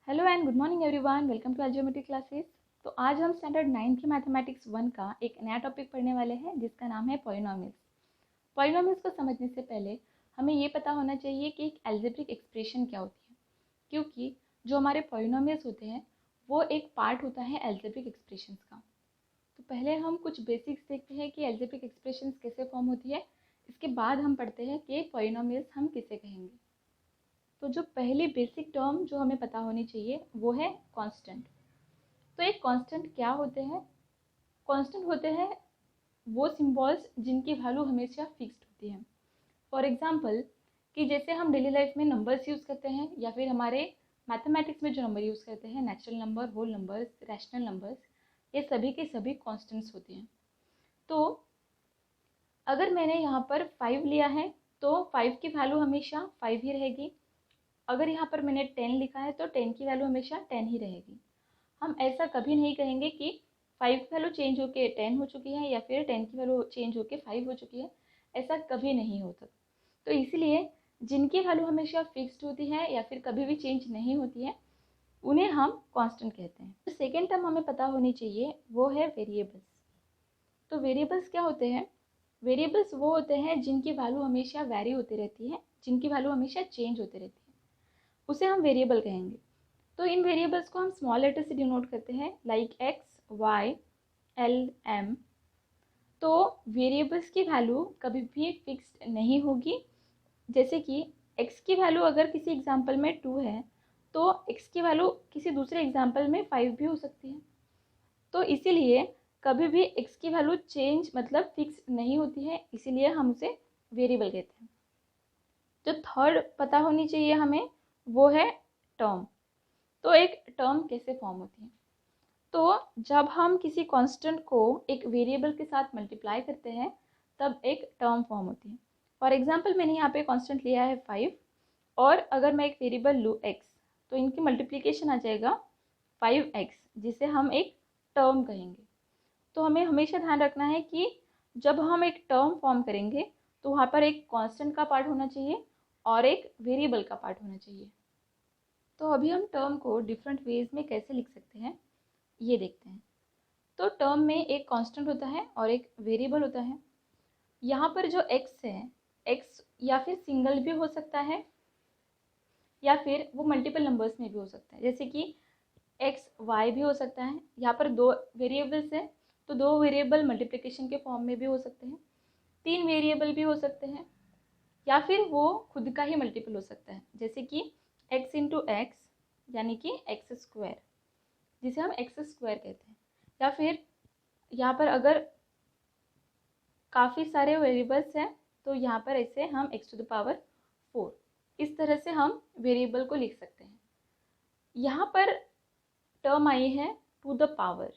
Hello and good morning everyone, welcome to algebra classes. तो आज हम स्टैंडर्ड 9 की मैथमेटिक्स 1 का एक नया टॉपिक पढ़ने वाले हैं जिसका नाम है पॉलिनोमियल्स। पॉलिनोमियल्स को समझने से पहले हमें ये पता होना चाहिए कि एक अलजेब्रिक एक्सप्रेशन क्या होती है, क्योंकि जो हमारे पॉलिनोमियल्स होते हैं वो एक पार्ट होता है अलजेब्रिक एक्सप्रेशंस का। तो पहले हम कुछ बेसिक्स देखते हैं कि अलजेब्रिक एक्सप्रेशंस कैसे फॉर्म होती है, इसके बाद हम पढ़ते हैं कि पॉलिनोमियल्स हम किसे कहेंगे। तो जो पहली बेसिक टर्म जो हमें पता होनी चाहिए वो है कांस्टेंट। तो एक कांस्टेंट क्या होते हैं? कांस्टेंट होते हैं वो सिंबल्स जिनकी वैल्यू हमेशा फिक्स्ड होती है। फॉर एग्जांपल कि जैसे हम डेली लाइफ में नंबर्स यूज़ करते हैं या फिर हमारे मैथमेटिक्स में जो नंबर यूज़ करते हैं, natural number, whole numbers, rational numbers, ये सभी के सभी कांस्टेंट्स होते हैं। तो अगर मैंने यहाँ पर 5 लिया है तो 5 की वैल्यू हमेशा 5 ही रहेगी। अगर यहाँ पर मैंने 10 लिखा है तो 10 की वैल्यू हमेशा 10 ही रहेगी। हम ऐसा कभी नहीं कहेंगे कि 5 की वैल्यू चेंज होके 10 हो चुकी है या फिर 10 की वैल्यू चेंज होके 5 हो चुकी है, ऐसा कभी नहीं होता। तो इसलिए जिनकी वैल्यू हमेशा फिक्स्ड होती है या फिर कभी भी चेंज नहीं होती है उन्हें हम कांस्टेंट कहते हैं। तो सेकेंड टर्म हमें पता होनी चाहिए वो है वेरिएबल्स। तो वेरिएबल्स क्या होते हैं? वेरिएबल्स वो होते हैं जिनकी वैल्यू हमेशा वैरी होती रहती है, जिनकी वैल्यू हमेशा चेंज होती रहती है, उसे हम वेरिएबल कहेंगे। तो इन वेरिएबल्स को हम स्मॉल लेटर से डिनोट करते हैं, like X, Y, L, M. तो वेरिएबल्स की वैल्यू कभी भी फिक्स्ड नहीं होगी। जैसे कि एक्स की वैल्यू अगर किसी एग्जाम्पल में 2 है तो एक्स की वैल्यू किसी दूसरे एग्जाम्पल में 5 भी हो सकती है। तो इसीलिए कभी भी एक्स की वैल्यू चेंज मतलब फिक्स नहीं होती है, इसीलिए हम उसे वेरिएबल कहते हैं। जो थर्ड पता होनी चाहिए हमें वो है टर्म। तो एक टर्म कैसे फॉर्म होती है? तो जब हम किसी कांस्टेंट को एक वेरिएबल के साथ मल्टीप्लाई करते हैं तब एक टर्म फॉर्म होती है। फॉर एग्जांपल मैंने यहाँ पे कांस्टेंट लिया है 5 और अगर मैं एक वेरिएबल लूँ x, तो इनकी मल्टीप्लिकेशन आ जाएगा 5x, जिसे हम एक टर्म कहेंगे। तो हमें हमेशा ध्यान रखना है कि जब हम एक टर्म फॉर्म करेंगे तो वहाँ पर एक कांस्टेंट का पार्ट होना चाहिए और एक वेरिएबल का पार्ट होना चाहिए। तो अभी हम टर्म को डिफरेंट वेज में कैसे लिख सकते हैं ये देखते हैं। तो टर्म में एक कांस्टेंट होता है और एक वेरिएबल होता है। यहाँ पर जो x है, x या फिर सिंगल भी हो सकता है या फिर वो मल्टीपल नंबर्स में भी हो सकता है, जैसे कि x y भी हो सकता है। यहाँ पर 2 वेरिएबल्स है तो 2 वेरिएबल मल्टीप्लिकेशन के फॉर्म में भी हो सकते हैं, 3 वेरिएबल भी हो सकते हैं, या फिर वो खुद का ही मल्टीपल हो सकता है, जैसे कि x इंटू एक्स यानी कि एक्स स्क्वायर, जिसे हम एक्स स्क्वायर कहते हैं। या फिर यहाँ पर अगर काफ़ी सारे वेरिएबल्स हैं तो यहाँ पर ऐसे हम x टू द पावर 4, इस तरह से हम वेरिएबल को लिख सकते हैं। यहाँ पर टर्म आई है टू द पावर।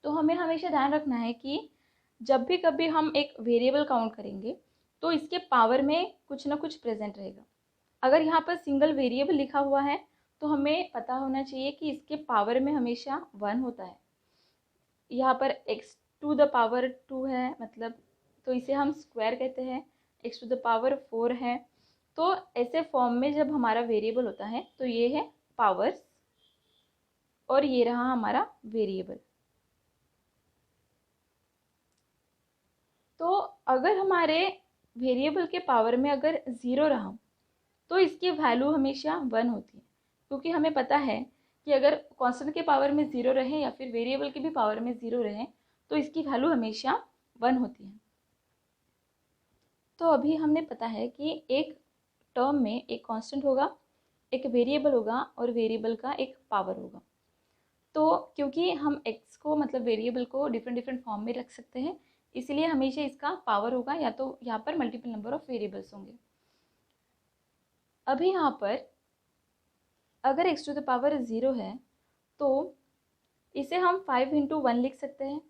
तो हमें हमेशा ध्यान रखना है कि जब भी कभी हम एक वेरिएबल काउंट करेंगे तो इसके पावर में कुछ ना कुछ प्रेजेंट रहेगा। अगर यहाँ पर सिंगल वेरिएबल लिखा हुआ है तो हमें पता होना चाहिए कि इसके पावर में हमेशा 1 होता है। यहाँ पर x टू द पावर 2 है मतलब, तो इसे हम स्क्वायर कहते हैं। x टू द पावर 4 है। तो ऐसे फॉर्म में जब हमारा वेरिएबल होता है तो ये है पावर्स और ये रहा हमारा वेरिएबल। तो अगर हमारे वेरिएबल के पावर में अगर 0 रहा तो इसकी वैल्यू हमेशा 1 होती है, क्योंकि हमें पता है कि अगर कांस्टेंट के पावर में 0 रहे या फिर वेरिएबल के भी पावर में 0 रहे तो इसकी वैल्यू हमेशा 1 होती है। तो अभी हमने पता है कि एक टर्म में एक कांस्टेंट होगा, एक वेरिएबल होगा और वेरिएबल का एक पावर होगा। तो क्योंकि हम x को मतलब वेरिएबल को डिफरेंट डिफरेंट फॉर्म में रख सकते हैं, इसलिए हमेशा इसका पावर होगा या तो यहाँ पर मल्टीपल नंबर ऑफ वेरिएबल्स होंगे। अभी यहाँ पर अगर x टू द पावर 0 है तो इसे हम 5 इंटू 1 लिख सकते हैं।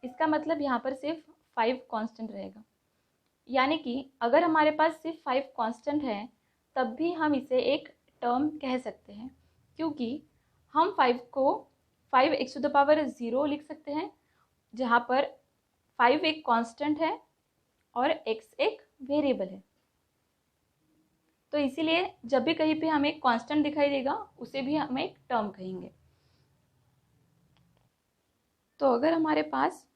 इसका मतलब यहाँ पर सिर्फ 5 कांस्टेंट रहेगा, यानी कि अगर हमारे पास सिर्फ 5 कांस्टेंट है तब भी हम इसे एक टर्म कह सकते हैं, क्योंकि हम 5 को 5x टू द पावर 0 लिख सकते हैं, जहाँ पर 5 एक कांस्टेंट है और x एक वेरिएबल है। तो इसीलिए जब भी कहीं पे हमें एक कांस्टेंट दिखाई देगा उसे भी हम एक टर्म कहेंगे। तो अगर हमारे पास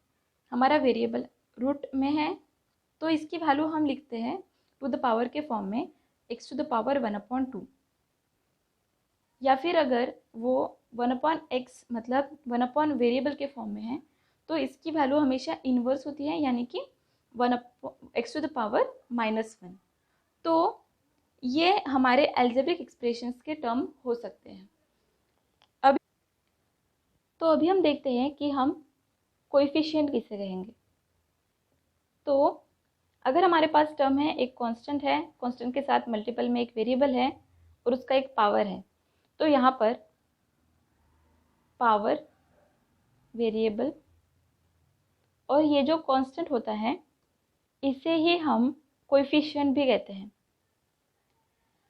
हमारा वेरिएबल रूट में है तो इसकी वैल्यू हम लिखते हैं टू द पावर के फॉर्म में x टू द पावर 1/2, या फिर अगर वो 1/x मतलब 1 वेरिएबल के फॉर्म में है तो इसकी वैल्यू हमेशा इन्वर्स होती है, यानी कि 1x टू द पावर -1। तो ये हमारे अलजेब्रिक एक्सप्रेशंस के टर्म हो सकते हैं। अभी हम देखते हैं कि हम कोएफिशिएंट किसे कहेंगे। तो अगर हमारे पास टर्म है, एक कांस्टेंट है, कांस्टेंट के साथ मल्टीपल में एक वेरिएबल है और उसका एक पावर है, तो यहाँ पर पावर वेरिएबल और ये जो कांस्टेंट होता है इसे ही हम कोएफिशिएंट भी कहते हैं।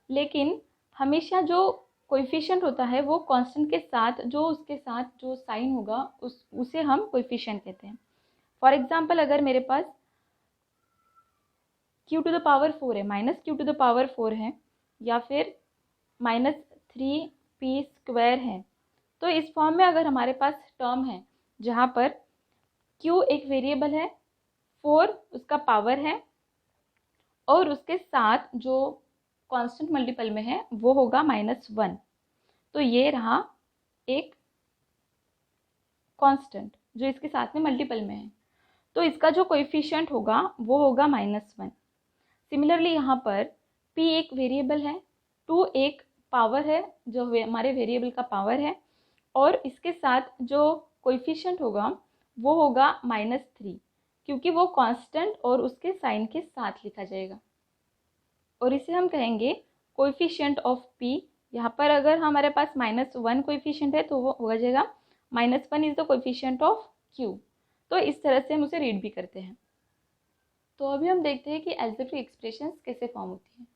लेकिन हमेशा जो कोएफिशिएंट होता है वो कांस्टेंट के साथ उसके साथ जो साइन होगा उसे हम कोएफिशिएंट कहते हैं। फॉर एग्जांपल अगर मेरे पास q टू द पावर 4 है, -q टू द पावर 4 है, या फिर -3p² है, तो इस फॉर्म में अगर हमारे पास टर्म है जहाँ पर q एक वेरिएबल है, 4 उसका पावर है और उसके साथ जो कांस्टेंट मल्टीपल में है वो होगा -1, तो ये रहा एक कांस्टेंट जो इसके साथ में मल्टीपल में है, तो इसका जो कोएफिशिएंट होगा वो होगा -1। सिमिलरली यहाँ पर p एक वेरिएबल है, 2 एक पावर है जो हमारे वेरिएबल का पावर है, और इसके साथ जो कोएफिशिएंट होगा वो होगा -3, क्योंकि वो कांस्टेंट और उसके साइन के साथ लिखा जाएगा और इसे हम कहेंगे कोएफिशिएंट ऑफ p। यहाँ पर अगर हमारे पास -1 कोएफिशिएंट है तो वो हो जाएगा -1 is the coefficient of q। तो इस तरह से हम उसे रीड भी करते हैं। तो अभी हम देखते हैं कि अलजेब्रिक एक्सप्रेशंस कैसे फॉर्म होती हैं।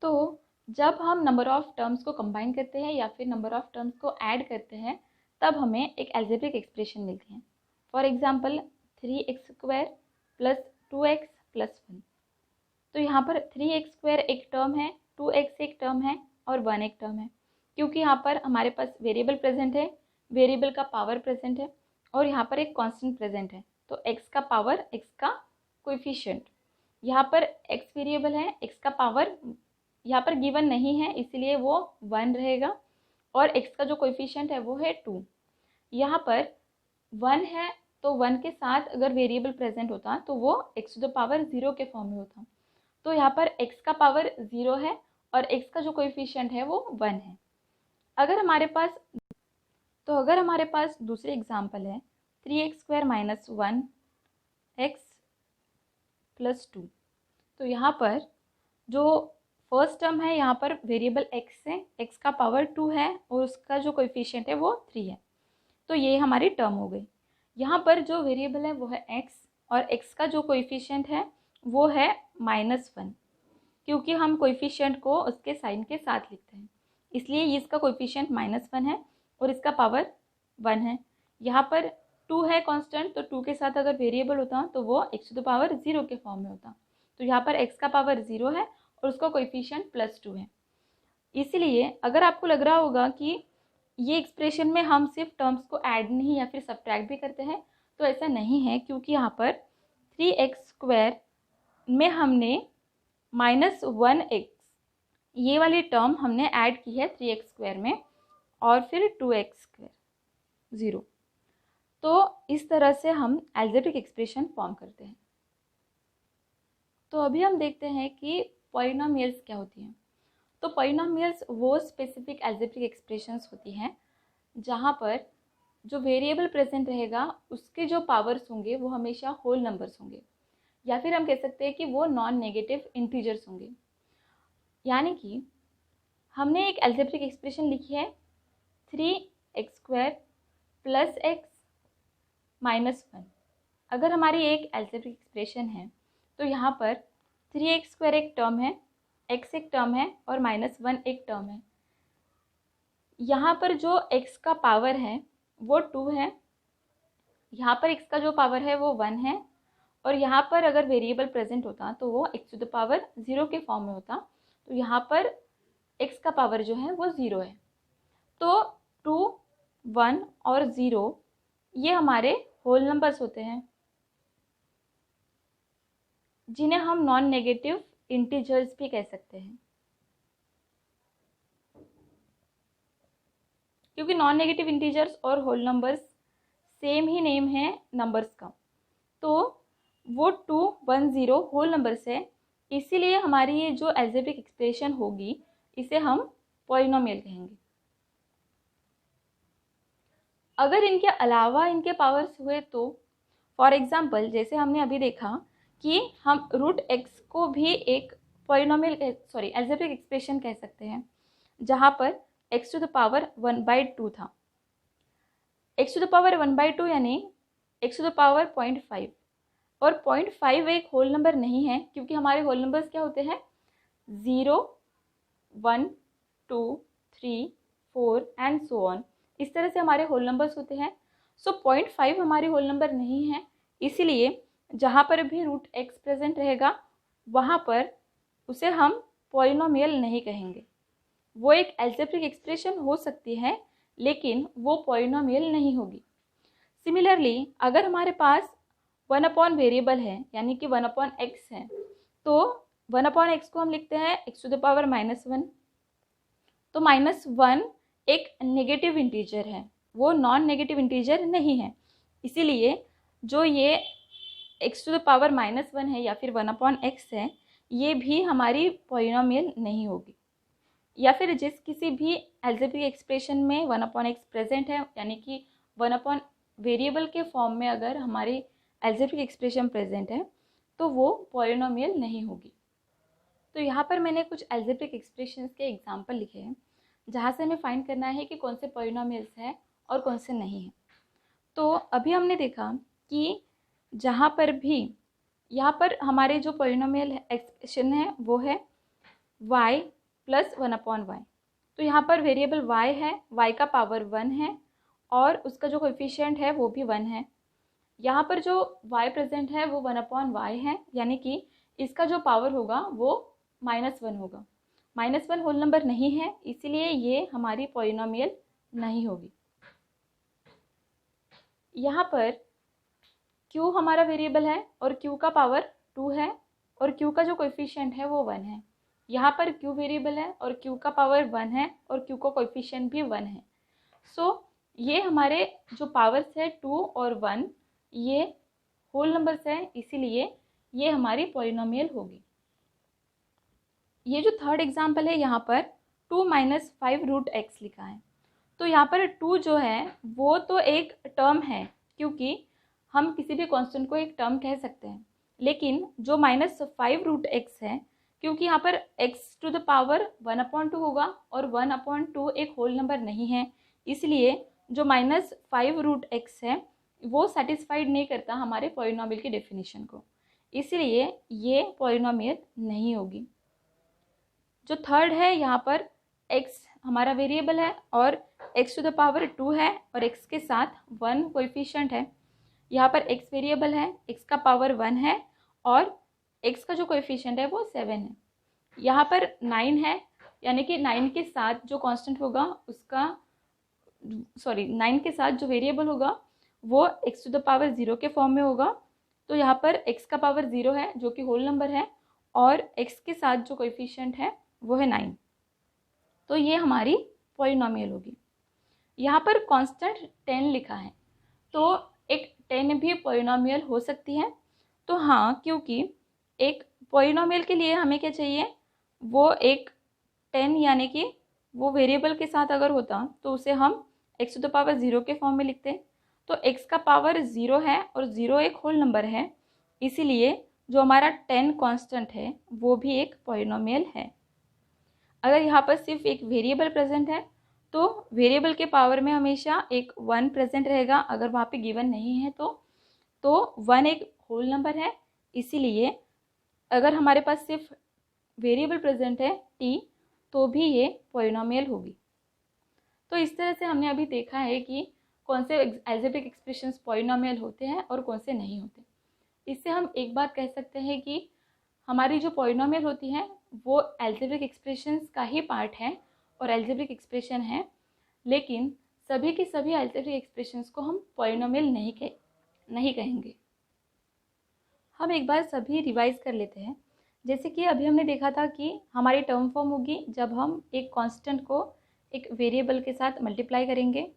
तो जब हम नंबर ऑफ टर्म्स को कंबाइन करते हैं या फिर नंबर ऑफ टर्म्स को ऐड करते हैं तब हमें एक अलजेब्रिक एक्सप्रेशन मिलती है। For example 3x² + 2x + 1। तो यहाँ पर 3x² एक टर्म है, 2x एक टर्म है और 1 एक टर्म है, क्योंकि यहाँ पर हमारे पास वेरिएबल प्रेजेंट है, वेरिएबल का पावर प्रेजेंट है और यहाँ पर एक कांस्टेंट प्रेजेंट है, तो x का पावर, x का कोएफिशिएंट। यहाँ पर x वेरिएबल है, x का पावर यहाँ पर गिवन नहीं है इसलिए वो 1 रहेगा और x का जो कोएफिशिएंट है वो है 2। यहाँ पर 1 है तो 1 के साथ अगर वेरिएबल प्रेजेंट होता तो वो x टू द पावर 0 के फॉर्म में होता, तो यहाँ पर x का पावर 0 है और x का जो कोएफिशिएंट है वो 1 है। अगर हमारे पास दूसरे एग्जाम्पल है 3x² - 1x + 2, तो यहाँ पर जो फर्स्ट टर्म है यहाँ पर वेरिएबल x है, x का पावर 2 है और उसका जो कोएफिशिएंट है वो 3 है, तो ये हमारी टर्म हो गई। यहाँ पर जो वेरिएबल है वो है x और x का जो कोएफिशिएंट है वो है -1, क्योंकि हम कोएफिशिएंट को उसके साइन के साथ लिखते हैं इसलिए इसका कोएफिशिएंट -1 है और इसका पावर 1 है। यहाँ पर 2 है कांस्टेंट, तो 2 के साथ अगर वेरिएबल होता तो वो x टू द पावर 0 के फॉर्म में होता, तो यहाँ पर x का पावर 0 है और उसका कोएफिशिएंट +2 है। इसलिए अगर आपको लग रहा होगा कि ये एक्सप्रेशन में हम सिर्फ टर्म्स को ऐड नहीं या फिर सब्ट्रैक्ट भी करते हैं, तो ऐसा नहीं है, क्योंकि यहाँ पर 3x² में हमने -1x ये वाली टर्म हमने ऐड की है 3x² में और फिर 2x², 0। तो इस तरह से हम अलजेब्रिक एक्सप्रेशन फॉर्म करते हैं। तो अभी हम देखते हैं कि पॉलिनोमियल्स क्या होती हैं। तो पॉलिनोमियल्स वो स्पेसिफिक अलजेब्रिक एक्सप्रेशंस होती हैं जहाँ पर जो वेरिएबल प्रेजेंट रहेगा उसके जो पावर्स होंगे वो हमेशा होल नंबर्स होंगे, या फिर हम कह सकते हैं कि वो नॉन नेगेटिव इंटीजर्स होंगे। यानी कि हमने एक अलजेब्रिक एक्सप्रेशन लिखी है 3x² + x -1। अगर हमारी एक अलजेब्रिक एक्सप्रेशन है तो यहाँ पर 3x² एक टर्म है, x एक टर्म है और -1 एक टर्म है। यहाँ पर जो x का पावर है वो 2 है, यहाँ पर x का जो पावर है वो 1 है और यहाँ पर अगर वेरिएबल प्रेजेंट होता तो वो x टू द पावर 0 के फॉर्म में होता, तो यहाँ पर x का पावर जो है वो 0 है। तो 2, 1 और 0 ये हमारे होल नंबर्स होते हैं, जिन्हें हम नॉन नेगेटिव इंटीजर्स भी कह सकते हैं, क्योंकि नॉन नेगेटिव इंटीजर्स और होल नंबर्स सेम ही नेम है नंबर्स का। तो वो 2, 1, 0 होल नंबर्स है, इसीलिए हमारी ये जो अलजेब्रिक एक्सप्रेशन होगी इसे हम पॉलिनोमियल कहेंगे। अगर इनके अलावा इनके पावर्स हुए तो फॉर एग्जांपल जैसे हमने अभी देखा कि हम रूट एक्स को भी एक पॉलिनोमियल अलजेब्रिक एक्सप्रेशन कह सकते हैं, जहाँ पर x टू द पावर 1/2 था। x टू द पावर 1/2 यानी x टू द पावर 0.5, और 0.5 एक होल नंबर नहीं है, क्योंकि हमारे होल नंबर्स क्या होते हैं 0, 1, 2, 3, 4 एंड सो ऑन। इस तरह से हमारे होल नंबर्स होते हैं। सो 0.5 हमारे होल नंबर नहीं है, इसीलिए जहाँ पर भी रूट एक्स प्रेजेंट रहेगा वहाँ पर उसे हम पॉलिनोमियल नहीं कहेंगे। वो एक अलजेब्रिक एक्सप्रेशन हो सकती है, लेकिन वो पॉलिनोमियल नहीं होगी। सिमिलरली अगर हमारे पास 1 अपॉन वेरिएबल है, यानी कि 1 अपॉन एक्स है, तो 1 अपॉन एक्स को हम लिखते हैं x टू द पावर -1। तो -1 एक नेगेटिव इंटीजर है, वो नॉन नेगेटिव इंटीजर नहीं है, इसीलिए जो ये x टू द पावर -1 है या फिर 1 अपॉन एक्स है, ये भी हमारी पॉलिनोमियल नहीं होगी। या फिर जिस किसी भी अलजेब्रिक एक्सप्रेशन में 1 अपॉन एक्स प्रेजेंट है, यानी कि 1 अपॉन वेरिएबल के फॉर्म में अगर हमारी अलजेब्रिक एक्सप्रेशन प्रेजेंट है तो वो पॉलिनोमियल नहीं होगी। तो यहाँ पर मैंने कुछ अलजेब्रिक एक्सप्रेशंस के एग्जांपल लिखे हैं, जहाँ से हमें फाइंड करना है कि कौन से पॉलिनोमियल्स हैं और कौन से नहीं हैं। तो अभी हमने देखा कि जहाँ पर भी यहाँ पर हमारे जो पॉलिनोमियल एक्सप्रेशन है वो है y प्लस 1 अपॉन वाई। तो यहाँ पर वेरिएबल y है, y का पावर 1 है और उसका जो कोएफिशिएंट है वो भी 1 है। यहाँ पर जो y प्रेजेंट है वो 1 अपॉन वाई है, यानी कि इसका जो पावर होगा वो -1 होगा। -1 होल नंबर नहीं है, इसीलिए ये हमारी पॉलिनोमियल नहीं होगी। यहाँ पर q हमारा वेरिएबल है और q का पावर 2 है और q का जो कोएफिशिएंट है वो 1 है। यहाँ पर q वेरिएबल है और q का पावर 1 है और q का कोएफिशिएंट भी 1 है। सो ये हमारे जो पावर्स है 2 और 1 ये होल नंबर्स हैं, इसीलिए ये हमारी पॉलिनोमियल होगी। ये जो थर्ड एग्जांपल है, यहाँ पर 2 - 5 रूट एक्स लिखा है। तो यहाँ पर 2 जो है वो तो एक टर्म है, क्योंकि हम किसी भी कांस्टेंट को एक टर्म कह सकते हैं, लेकिन जो -5 रूट एक्स है, क्योंकि यहाँ पर x टू द पावर 1/2 होगा और 1/2 एक होल नंबर नहीं है, इसलिए जो -5 रूट एक्स है वो सेटिस्फाइड नहीं करता हमारे पॉलिनोमियल की डेफिनेशन को, इसलिए ये पॉलिनोमियल नहीं होगी। जो थर्ड है, यहाँ पर x हमारा वेरिएबल है और x टू द पावर 2 है और x के साथ 1 कोएफिशिएंट है। यहाँ पर x वेरिएबल है, x का पावर 1 है और x का जो कोएफिशिएंट है वो 7 है। यहाँ पर 9 है, यानी कि 9 के साथ जो कांस्टेंट होगा उसका 9 के साथ जो वेरिएबल होगा वो x टू द पावर 0 के फॉर्म में होगा। तो यहाँ पर x का पावर 0 है जो कि होल नंबर है और x के साथ जो कोएफिशिएंट है वो है 9। तो ये हमारी पॉलिनोमियल होगी। यहाँ पर कांस्टेंट 10 लिखा है, तो एक 10 भी पॉलिनोमियल हो सकती है। तो हाँ, क्योंकि एक पॉलिनोमियल के लिए हमें क्या चाहिए, वो एक 10 यानी कि वो वेरिएबल के साथ अगर होता तो उसे हम x टू द पावर 0 के फॉर्म में लिखते। तो x का पावर 0 है और 0 एक होल नंबर है, इसीलिए जो हमारा 10 कांस्टेंट है वो भी एक पॉलिनोमियल है। अगर यहाँ पर सिर्फ एक वेरिएबल प्रेजेंट है तो वेरिएबल के पावर में हमेशा एक 1 प्रेजेंट रहेगा, अगर वहाँ पे गिवन नहीं है तो 1 एक होल नंबर है, इसीलिए अगर हमारे पास सिर्फ वेरिएबल प्रेजेंट है t तो भी ये पॉलिनोमियल होगी। तो इस तरह से हमने अभी देखा है कि कौन से अलजेब्रिक एक्सप्रेशंस पॉलिनोमियल होते हैं और कौन से नहीं होते। इससे हम एक बात कह सकते हैं कि हमारी जो पॉलिनोमियल होती है वो एल्जेब्रिक एक्सप्रेशंस का ही पार्ट है और एल्जेब्रिक एक्सप्रेशन है, लेकिन सभी के सभी एल्जेब्रिक एक्सप्रेशंस को हम पॉलिनोमियल नहीं कहेंगे। हम एक बार सभी रिवाइज कर लेते हैं। जैसे कि अभी हमने देखा था कि हमारी टर्म फॉर्म होगी जब हम एक कांस्टेंट को एक वेरिएबल के साथ मल्टीप्लाई करेंगे।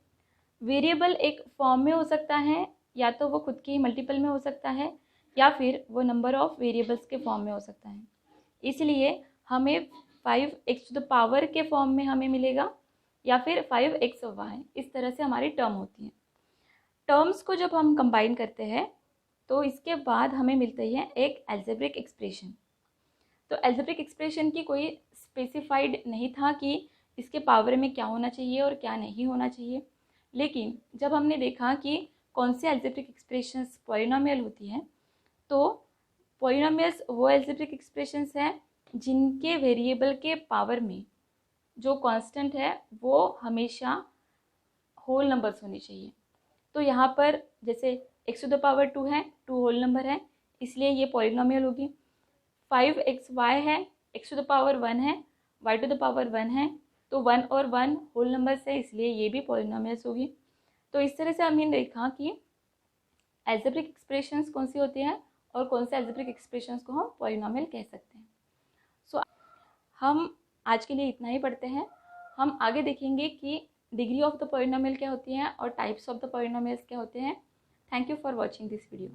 वेरिएबल एक फॉर्म में हो सकता है, या तो वो खुद के ही मल्टीपल में हो सकता है, या फिर वो नंबर ऑफ वेरिएबल्स के फॉर्म में हो सकता है। इसलिए हमें 5x⁴ के फॉर्म में हमें मिलेगा, या फिर 5xy, इस तरह से हमारी टर्म होती है। टर्म्स को जब हम कंबाइन करते हैं तो इसके बाद हमें मिलती है एक एल्जेब्रिक एक्सप्रेशन। तो एल्जेब्रिक एक्सप्रेशन की कोई स्पेसिफाइड नहीं था कि इसके पावर में क्या होना चाहिए और क्या नहीं होना चाहिए, लेकिन जब हमने देखा कि कौन से एल्जेब्रिक एक्सप्रेशंस पॉलिनोमियल होती हैं, तो पॉलिनोमियल्स वो एल्जेब्रिक एक्सप्रेशंस हैं जिनके वेरिएबल के पावर में जो कांस्टेंट है वो हमेशा होल नंबर्स होनी चाहिए। तो यहाँ पर जैसे x⁴ है, 2 होल नंबर है, इसलिए ये पॉलिनोमियल होगी। 5xy है, x⁴ 1 है, y⁴ 1 है, तो 1 और 1 होल नंबर्स है, इसलिए ये भी पॉलिनोमियल्स होगी। तो इस तरह से हमने देखा कि एल्जेब्रिक एक्सप्रेशंस कौन सी होती हैं और कौन से एल्जेब्रिक एक्सप्रेशंस को हम पॉलिनोमियल कह सकते हैं। सो हम आज के लिए इतना ही पढ़ते हैं। हम आगे देखेंगे कि डिग्री ऑफ द पॉलिनोमियल क्या होती है और टाइप्स ऑफ द पॉलिनोमियल्स क्या होते हैं। Thank you for watching this video.